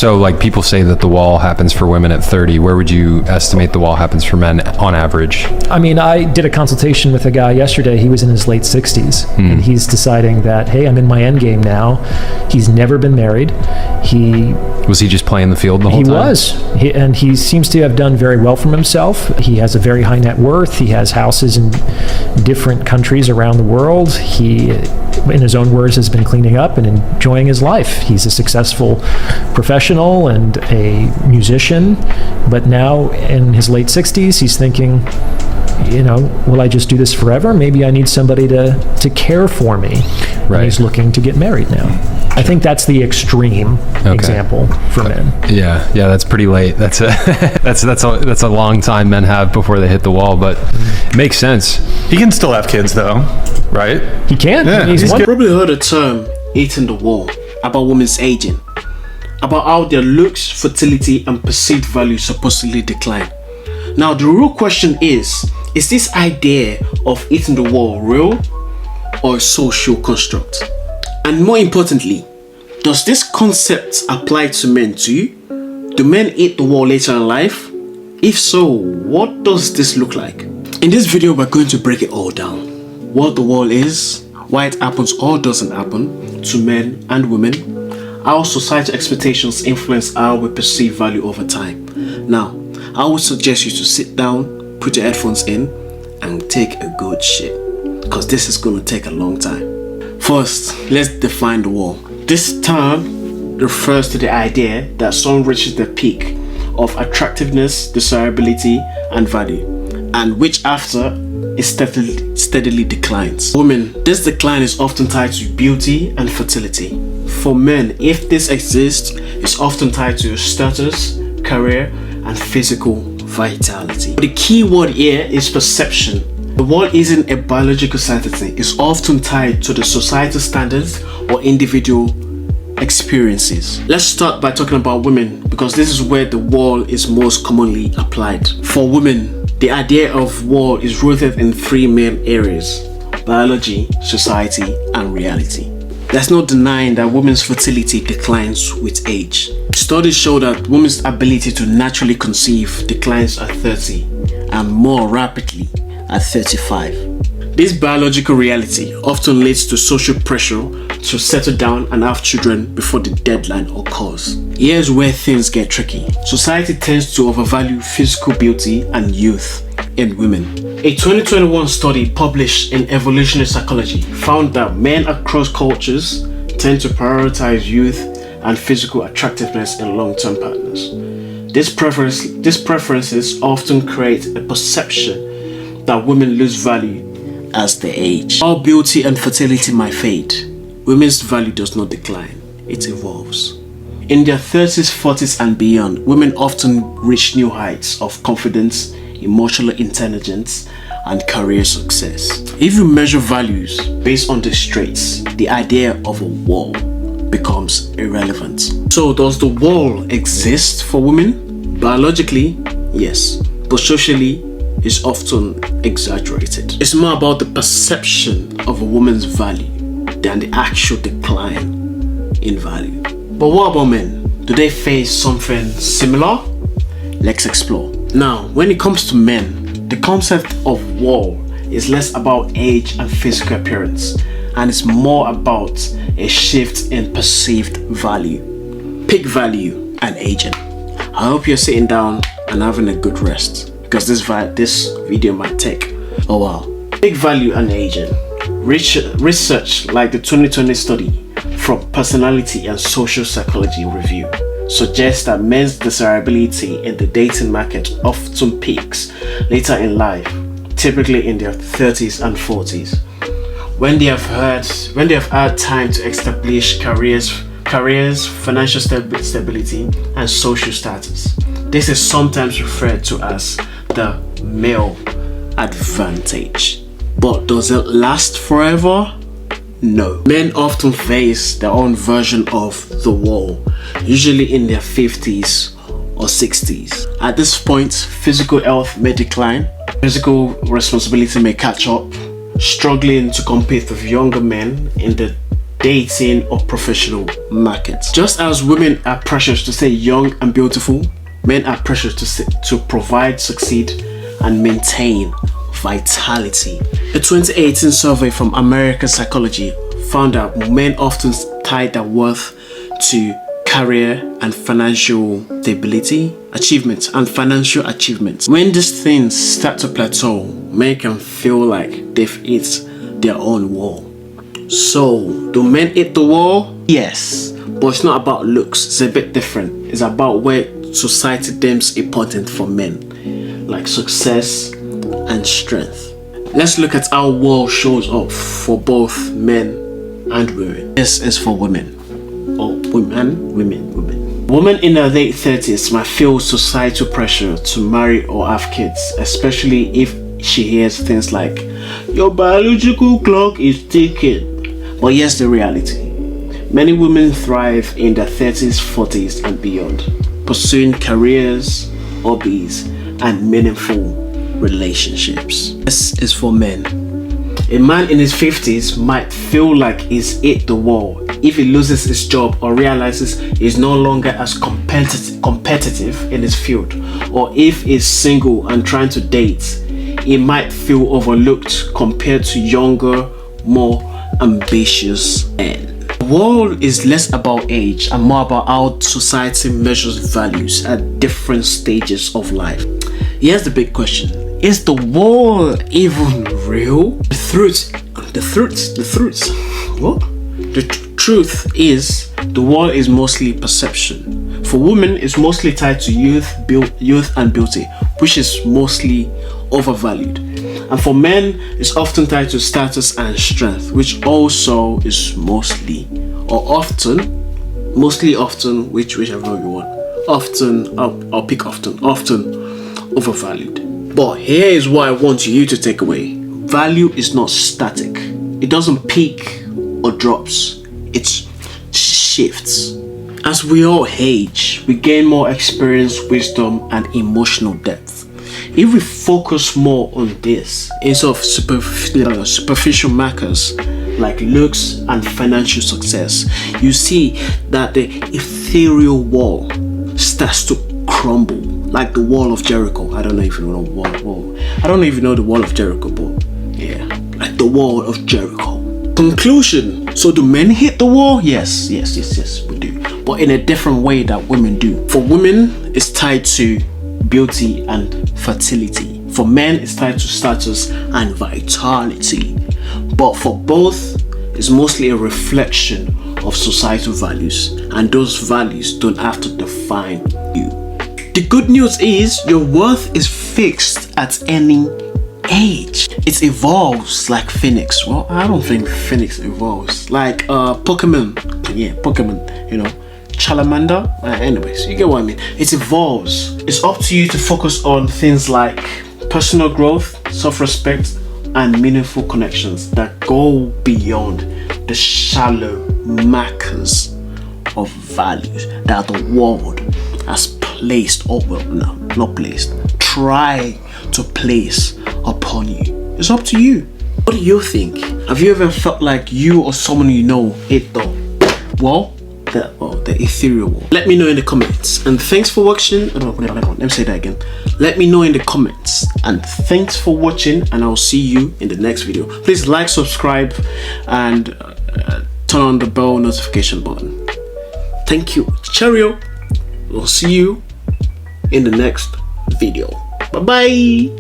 So like people say that the wall happens for women at 30. Where would you estimate the wall happens for men on average? I mean, I did a consultation with a guy yesterday. He was in his late 60s, and he's deciding that, hey, I'm in my end game now. He's never been married. Was he just playing the field the whole time? He was. And he seems to have done very well for himself. He has a very high net worth. He has houses in different countries around the world. He, in his own words, has been cleaning up and enjoying his life. He's a successful professional and a musician, but now in his late 60s, he's thinking, you know, will I just do this forever? Maybe I need somebody to care for me. Right. And he's looking to get married now. I think that's the extreme example for men. Yeah, that's pretty late. That's a long time men have before they hit the wall, but it makes sense. He can still have kids though, right? He can. Yeah, He's You've probably heard the term hitting the wall about women's aging, about how their looks, fertility, and perceived value supposedly decline. Now, the real question is this idea of hitting the wall real or a social construct? And more importantly, does this concept apply to men too? Do men hit the wall later in life? If so, what does this look like? In this video, we're going to break it all down. What the wall is, why it happens or doesn't happen to men and women, how societal expectations influence how we perceive value over time. Now, I would suggest you to sit down, put your headphones in, and take a good shit, because this is going to take a long time. First, let's define the wall. This term refers to the idea that someone reaches the peak of attractiveness, desirability, and value, and which after it steadily declines. For women, this decline is often tied to beauty and fertility. For men, if this exists, it's often tied to status, career, and physical vitality. The key word here is perception. The wall isn't a biological certainty. It's often tied to the societal standards or individual experiences. Let's start by talking about women, because this is where the wall is most commonly applied. For women, the idea of wall is rooted in three main areas: biology, society, and reality. There's no denying that women's fertility declines with age. Studies show that women's ability to naturally conceive declines at 30 and more rapidly at 35. This biological reality often leads to social pressure to settle down and have children before the deadline occurs. Here's where things get tricky. Society tends to overvalue physical beauty and youth in women. A 2021 study published in Evolutionary Psychology found that men across cultures tend to prioritize youth and physical attractiveness in long-term partners. These preferences often create a perception that women lose value as they age. While beauty and fertility might fade, women's value does not decline, it evolves. In their 30s, 40s, and beyond, women often reach new heights of confidence, emotional intelligence, and career success. If you measure values based on these traits, the idea of a wall becomes irrelevant. So, does the wall exist for women? Biologically, yes, but socially, it's often exaggerated. It's more about the perception of a woman's value than the actual decline in value. But what about men? Do they face something similar? Let's explore. Now, when it comes to men, the concept of wall is less about age and physical appearance, and it's more about a shift in perceived value, peak value, and aging. I hope you're sitting down and having a good rest, because this video might take a while. Peak value and aging. Research like the 2020 study from Personality and Social Psychology Review suggests that men's desirability in the dating market often peaks later in life, typically in their 30s and 40s, when they have had time to establish careers, financial stability, and social status. This is sometimes referred to as the male advantage. But does it last forever? No. Men often face their own version of the wall, usually in their 50s or 60s. At this point, physical health may decline, physical responsibility may catch up, struggling to compete with younger men in the dating, or professional markets. Just as women are precious to stay young and beautiful, men are precious to provide, succeed, and maintain vitality. A 2018 survey from American Psychology found that men often tie their worth to career and financial stability, achievements, and financial achievements. When these things start to plateau, men can feel like they've hit their own wall. So, do men hit the wall? Yes, but it's not about looks. It's a bit different. It's about where society deems important for men, like success and strength. Let's look at how wall shows up for both men and women. This is for women. Or women. Women in their late 30s might feel societal pressure to marry or have kids, especially if she hears things like, your biological clock is ticking. But here's the reality. Many women thrive in their 30s, 40s, and beyond, pursuing careers, hobbies, and meaningful relationships. This is for men. A man in his 50s might feel like he's hit the wall if he loses his job or realizes he's no longer as competitive in his field, or if he's single and trying to date, he might feel overlooked compared to younger, more ambitious men. The world is less about age and more about how society measures values at different stages of life. Here's the big question. Is the wall even real? The truth is, the wall is mostly perception. For women, it's mostly tied to youth and beauty, which is mostly overvalued. And for men, it's often tied to status and strength, which also is mostly often, whichever you want. I'll pick often overvalued. But here is what I want you to take away. Value is not static. It doesn't peak or drops. It shifts. As we all age, we gain more experience, wisdom, and emotional depth. If we focus more on this instead of superficial markers like looks and financial success, you see that the ethereal wall starts to crumble, like the wall of Jericho. I don't know if you know I don't even know the wall of Jericho, but yeah, like the wall of Jericho. Conclusion. So do men hit the wall? Yes, we do, but in a different way that women do. For women, it's tied to beauty and fertility. For men, it's tied to status and vitality. But for both, it's mostly a reflection of societal values, and those values don't have to define you. The good news is your worth is fixed at any age. It evolves like Phoenix. Well, I don't think Phoenix evolves. Like Pokemon, you know, Charmander. Anyways, you get what I mean. It evolves. It's up to you to focus on things like personal growth, self-respect, and meaningful connections that go beyond the shallow markers of values that the world has placed, try to place upon you. It's up to you. What do you think? Have you ever felt like you or someone you know hit the wall? The ethereal wall? Let me know in the comments. And thanks for watching. Let me say that again. Let me know in the comments. And thanks for watching, and I'll see you in the next video. Please like, subscribe, and turn on the bell notification button. Thank you. Cheerio. We'll see you in the next video. Bye bye.